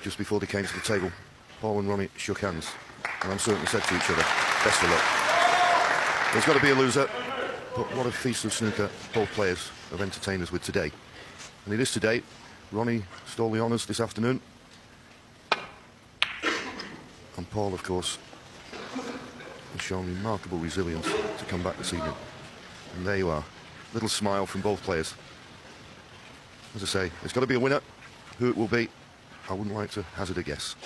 just before they came to the table, Paul and Ronnie shook hands, and I'm certain they said to each other, best of luck. There's got to be a loser, but what a feast of snooker both players have entertained us with today. And it is today. Ronnie stole the honours this afternoon. And Paul, of course, has shown remarkable resilience to come back this evening. And there you are. Little smile from both players. As I say, there's got to be a winner. Who it will be, I wouldn't like to hazard a guess.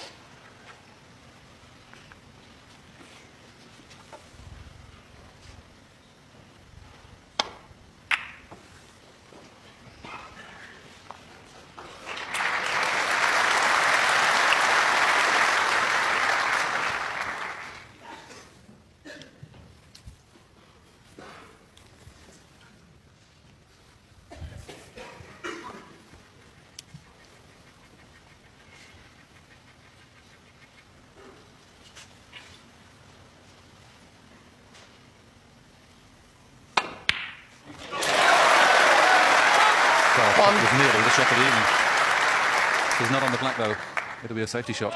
It was nearly the shot of the evening. He's not on the black though. It'll be a safety shot.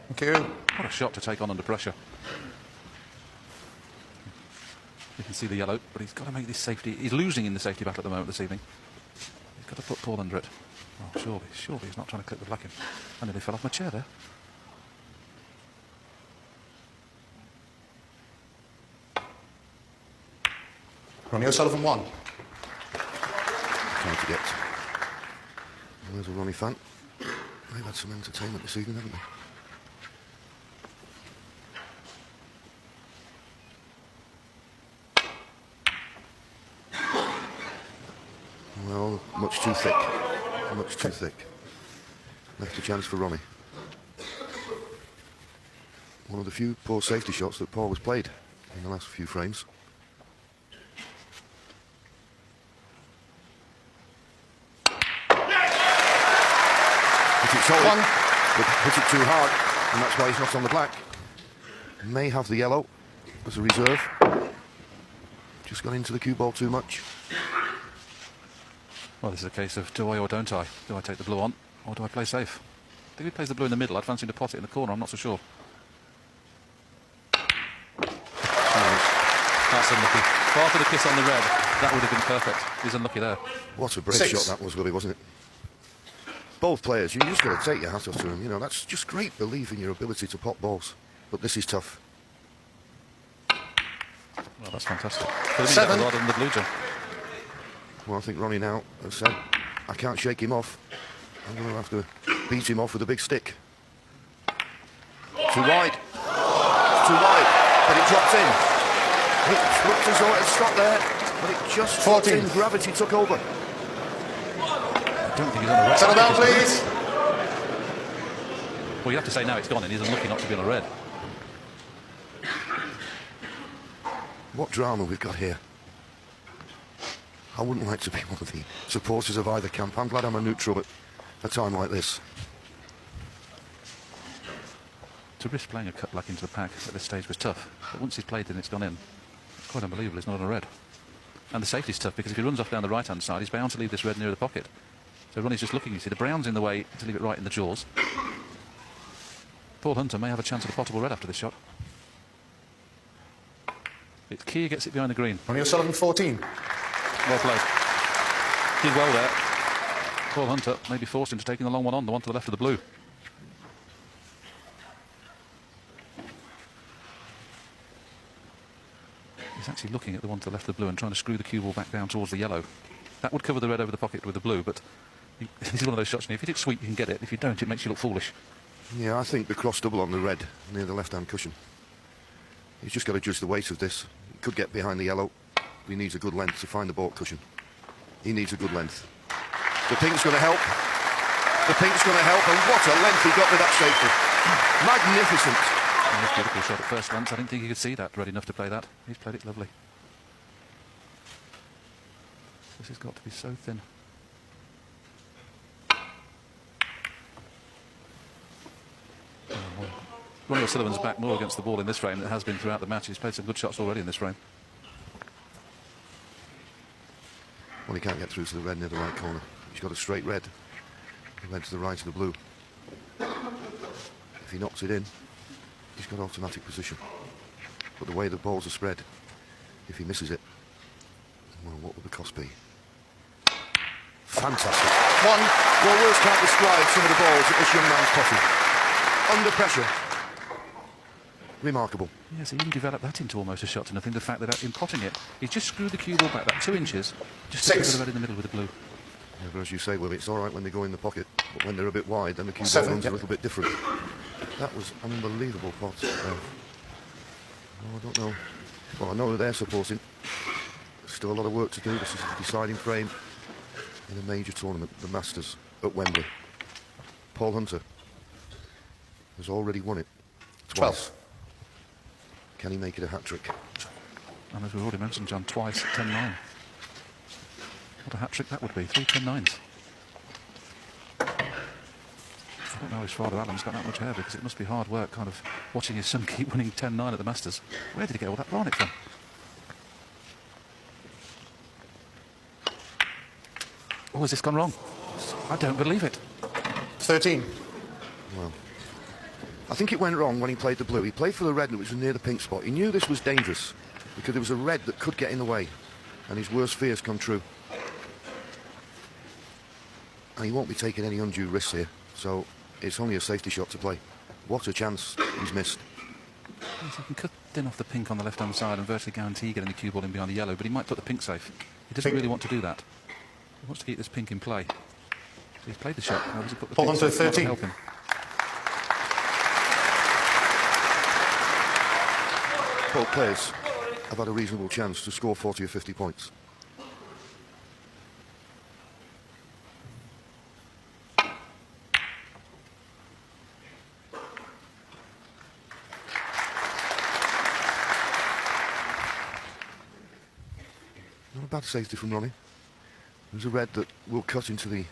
Thank you. What a shot to take on under pressure. You can see the yellow, but he's got to make this safety. He's losing in the safety battle at the moment this evening. He's got to put Paul under it. Oh, surely he's not trying to clip the black in. I nearly fell off my chair there. Ronnie O'Sullivan won. Trying to get. There's a Ronnie fan. They've had some entertainment this evening, haven't they? Well, much too thick. Much too thick. Left a chance for Ronnie. One of the few poor safety shots that Paul has played in the last few frames. Hit it solid, but hit it too hard, and that's why he's not on the black. May have the yellow as a reserve. Just got into the cue ball too much. Well, this is a case of do I or don't I? Do I take the blue on, or do I play safe? I think he plays the blue in the middle. I'd fancy him to pot it in the corner. I'm not so sure. That's unlucky. Far for the kiss on the red. That would have been perfect. He's unlucky there. What a break shot that was, Willie, wasn't it? Both players, you just got to take your hat off to them. You know, that's just great belief in your ability to pot balls. But this is tough. Well, that's fantastic. Could have been rather than the blue, John. Well, I think Ronnie now has said, I can't shake him off. I'm going to have to beat him off with a big stick. Too wide. Too wide. But it dropped in. It looked as though it had stopped there. But it just dropped in. Gravity took over. I don't think he's on a red. Settle down, please. Well, you have to say now it's gone, and he's unlucky not to be on a red. What drama we've got here. I wouldn't like to be one of the supporters of either camp. I'm glad I'm a neutral at a time like this. To risk playing a cut black into the pack at this stage was tough, but once he's played and it's gone in, it's quite unbelievable he's not on a red. And the safety's tough, because if he runs off down the right-hand side, he's bound to leave this red near the pocket. So Ronnie's just looking, you see, the brown's in the way to leave it right in the jaws. Paul Hunter may have a chance at a potable red after this shot. It's Keir gets it behind the green. Ronnie O'Sullivan 14. Well played. Did well there. Paul Hunter maybe forced him to taking the long one on, the one to the left of the blue. He's actually looking at the one to the left of the blue and trying to screw the cue ball back down towards the yellow. That would cover the red over the pocket with the blue, but this is one of those shots. If you hit it sweet, you can get it. If you don't, it makes you look foolish. Yeah, I think the cross double on the red near the left-hand cushion. He's just got to judge the weight of this. He could get behind the yellow. He needs a good length to find the baulk cushion. He needs a good length. The pink's going to help. The pink's going to help, and what a length he got with that safety. Magnificent. Oh, beautiful shot at first glance. I didn't think he could see that red enough to play that. He's played it lovely. This has got to be so thin. Ronnie O'Sullivan's back more against the ball in this frame than it has been throughout the match. He's played some good shots already in this frame. Well, he can't get through to the red near the right corner. He's got a straight red. The red to the right of the blue. If he knocks it in, he's got automatic position. But the way the balls are spread, if he misses it, well, what would the cost be? Fantastic. One. Well, words can't describe some of the balls that this young man's potting. Under pressure. Remarkable. Yes, he even developed that into almost a shot to nothing. The fact that in potting it, he just screwed the cue ball back about 2 inches, just to Six. put the red in the middle with the blue. Yeah, but as you say, well, it's all right when they go in the pocket, but when they're a bit wide, then the cue ball Seven, runs yep. a little bit different. That was an unbelievable pot. Oh, I don't know. Well, I know that they're supporting. There's still a lot of work to do. This is the deciding frame in a major tournament, the Masters at Wembley. Paul Hunter has already won it twice. 12. Can he make it a hat-trick? And as we've already mentioned, John, twice 10-9. What a hat-trick that would be, 3 10-9s. I don't know his father Alan's got that much hair, because it must be hard work kind of watching his son keep winning 10-9 at the Masters. Where did he get all that barnet from? Oh, has this gone wrong? I don't believe it. 13. Well, I think it went wrong when he played the blue. He played for the red, which was near the pink spot. He knew this was dangerous because there was a red that could get in the way, and his worst fears come true. And he won't be taking any undue risks here, so it's only a safety shot to play. What a chance he's missed. Yes, he can cut in off the pink on the left-hand side and virtually guarantee getting the cue ball in behind the yellow, but he might put the pink safe. He doesn't Pink. really want to do that. He wants to keep this pink in play. He's played the shot. Now does he put the Paul pink Hunter, safe? That would 13. help him. Both players have had a reasonable chance to score 40 or 50 points. Not a bad safety from Ronnie. There's a red that will cut into the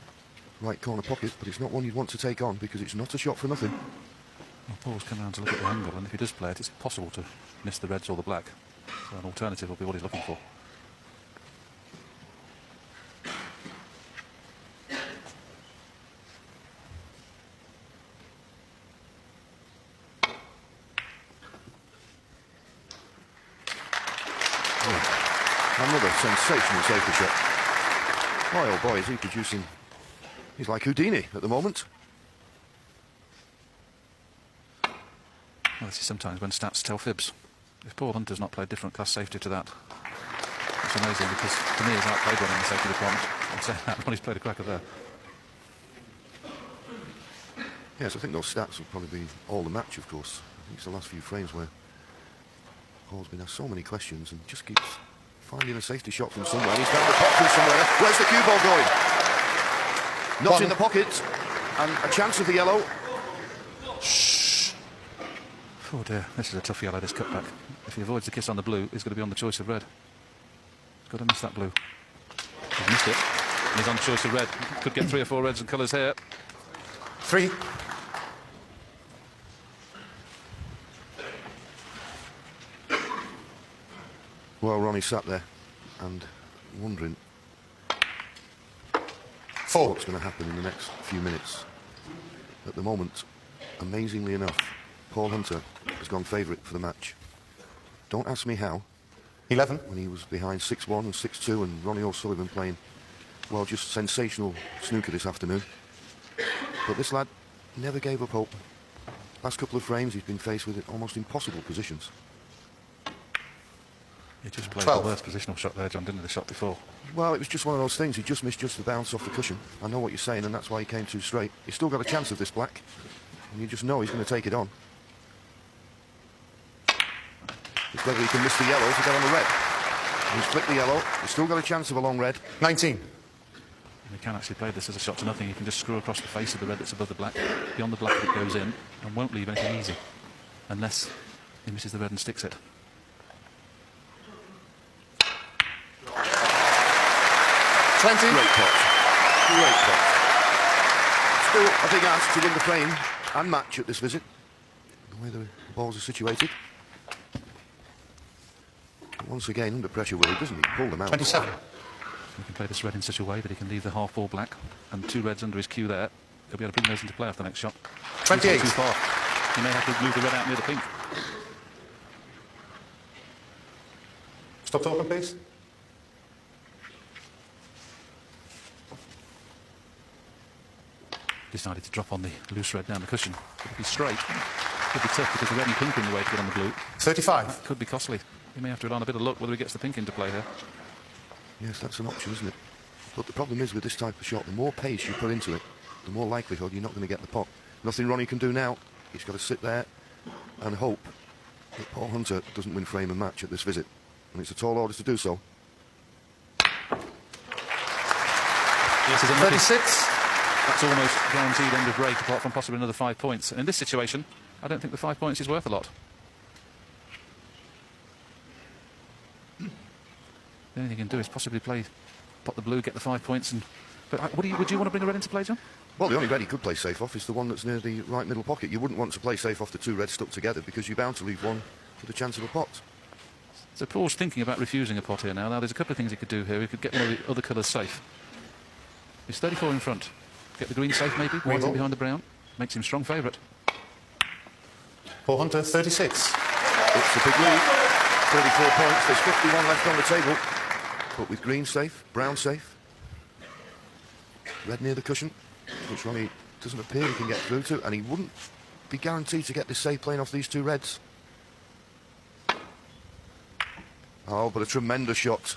right corner pocket, but it's not one you'd want to take on because it's not a shot for nothing. Well, Paul's come round to look at the angle, and if he does play it, it's possible to miss the reds or the black. So an alternative will be what he's looking for. Another sensational safety shot. Boy, oh boy, is he producing... He's like Houdini at the moment. Well, this is sometimes when stats tell fibs. If Paul Hunter's not played different class safety to that, it's amazing, because to me he's outplayed one in the safety department. I'm saying that when he's played a cracker there. Yes, I think those stats will probably be all the match, of course. I think it's the last few frames where Paul's been asked so many questions and just keeps finding a safety shot from somewhere. He's found the pop from somewhere. Where's the cue ball going? Not One. in the pocket. And a chance of the yellow. Oh dear, this is a tough yellow, this cutback. If he avoids the kiss on the blue, he's going to be on the choice of red. He's got to miss that blue. He's missed it. And he's on choice of red. Could get 3 or 4 reds and colours here. 3. Well, Ronnie sat there and wondering 4. what's going to happen in the next few minutes. At the moment, amazingly enough, Paul Hunter has gone favourite for the match. Don't ask me how, 11. when he was behind 6-1 and 6-2 and Ronnie O'Sullivan playing, well, just sensational snooker this afternoon. But this lad never gave up hope. Last couple of frames he's been faced with almost impossible positions. He just played 12. the worst positional shot there, John, didn't he, the shot before? Well, it was just one of those things. He just misjudged the bounce off the cushion. I know what you're saying, and that's why he came too straight. He's still got a chance of this black, and you just know he's going to take it on. It's whether he can miss the yellow to get on the red. He's flicked the yellow. He's still got a chance of a long red. 19. And he can actually play this as a shot to nothing. He can just screw across the face of the red that's above the black, beyond the black that goes in, and won't leave anything easy, unless he misses the red and sticks it. 20. Great pot. Great pot. Still a big ask to win the frame and match at this visit. The way the balls are situated. Once again, under pressure, Willie, doesn't he? Pull them out. 27. He can play this red in such a way that he can leave the half ball black and 2 reds under his cue there. He'll be able to bring those into play off the next shot. 28. Too far. He may have to move the red out near the pink. Stop talking, please. Decided to drop on the loose red down the cushion. Could be straight. Could be tough because the red and pink are in the way to get on the blue. 35. Could be costly. He may have to rely on a bit of luck whether he gets the pink into play here. Yes, that's an option, isn't it? But the problem is with this type of shot, the more pace you put into it, the more likelihood you're not going to get the pot. Nothing Ronnie can do now. He's got to sit there and hope that Paul Hunter doesn't win frame and match at this visit. And it's a tall order to do so. Yes, there's a nothing. 36. That's almost guaranteed end of break, apart from possibly another 5 points. And in this situation, I don't think the 5 points is worth a lot. The only thing he can do is possibly pot the blue, get the 5 points. But would you want to bring a red into play, John? Well, the only red he could play safe off is the one that's near the right middle pocket. You wouldn't want to play safe off the two reds stuck together because you're bound to leave one for the chance of a pot. So Paul's thinking about refusing a pot here now. Now, there's a couple of things he could do here. He could get one of the other colours safe. He's 34 in front. Get the green safe, maybe. White in behind the brown. Makes him strong favourite. Paul Hunter, 36. It's a big lead. 34 points. There's 51 left on the table. But with green safe, brown safe, red near the cushion, which Ronnie doesn't appear he can get through to, and he wouldn't be guaranteed to get this safe playing off these two reds. Oh, but a tremendous shot.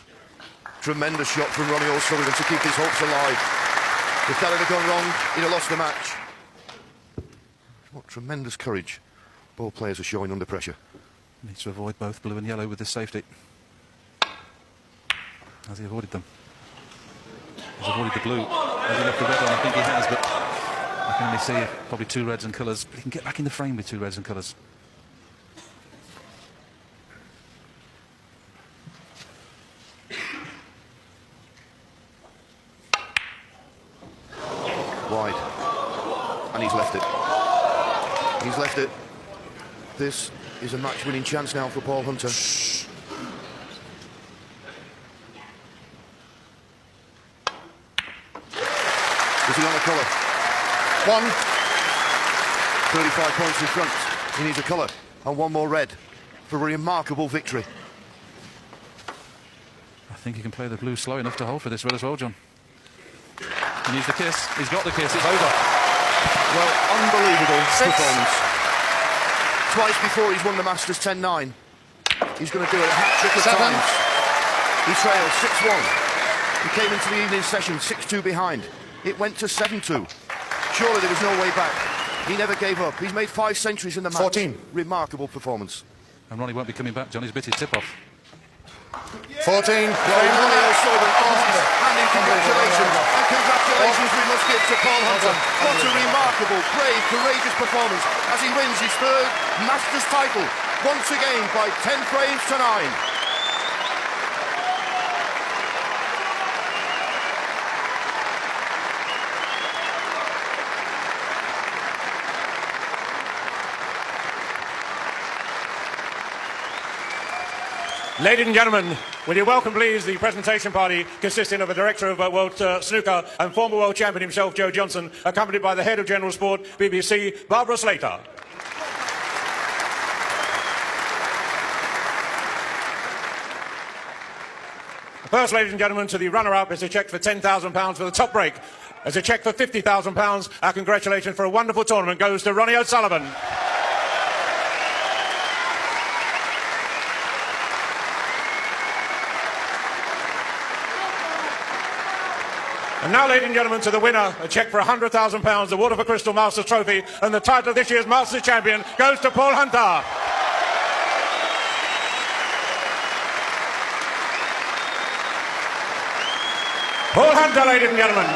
Tremendous shot from Ronnie O'Sullivan to keep his hopes alive. If that had gone wrong, he'd have lost the match. What tremendous courage both players are showing under pressure. Needs to avoid both blue and yellow with this safety. Has he avoided them? He's avoided the blue. Has he left the red on? I think he has, but I can only see probably two reds and colours. But he can get back in the frame with two reds and colours. Wide. And he's left it. He's left it. This is a match-winning chance now for Paul Hunter. Is he on a colour? 35 points in front. He needs a colour and one more red for a remarkable victory. I think he can play the blue slow enough to hold for this red as well, John. He needs the kiss. He's got the kiss. It's over. Well, unbelievable performance. Twice before he's won the Masters 10-9. He's going to do it a hat-trick of times. He trailed 6-1. He came into the evening session 6-2 behind. It went to 7-2. Surely there was no way back. He never gave up. He's made 5 centuries in the match. 14. Remarkable performance. And Ronnie won't be coming back, John. He's bit his tip off. 14. Well, Ronnie O'Sullivan offers his hand in congratulations. And congratulations we must give to Paul Hunter. What a remarkable, brave, courageous performance as he wins his third Masters title, once again by 10 frames to 9. Ladies and gentlemen, will you welcome please the presentation party consisting of a director of World Snooker and former world champion himself, Joe Johnson, accompanied by the head of General Sport, BBC, Barbara Slater. First, ladies and gentlemen, to the runner-up is a cheque for £10,000 for the top break. As a cheque for £50,000, our congratulations for a wonderful tournament goes to Ronnie O'Sullivan. And now, ladies and gentlemen, to the winner, a cheque for £100,000, the Water for Crystal Masters Trophy, and the title of this year's Masters champion goes to Paul Hunter. Paul Hunter, ladies and gentlemen.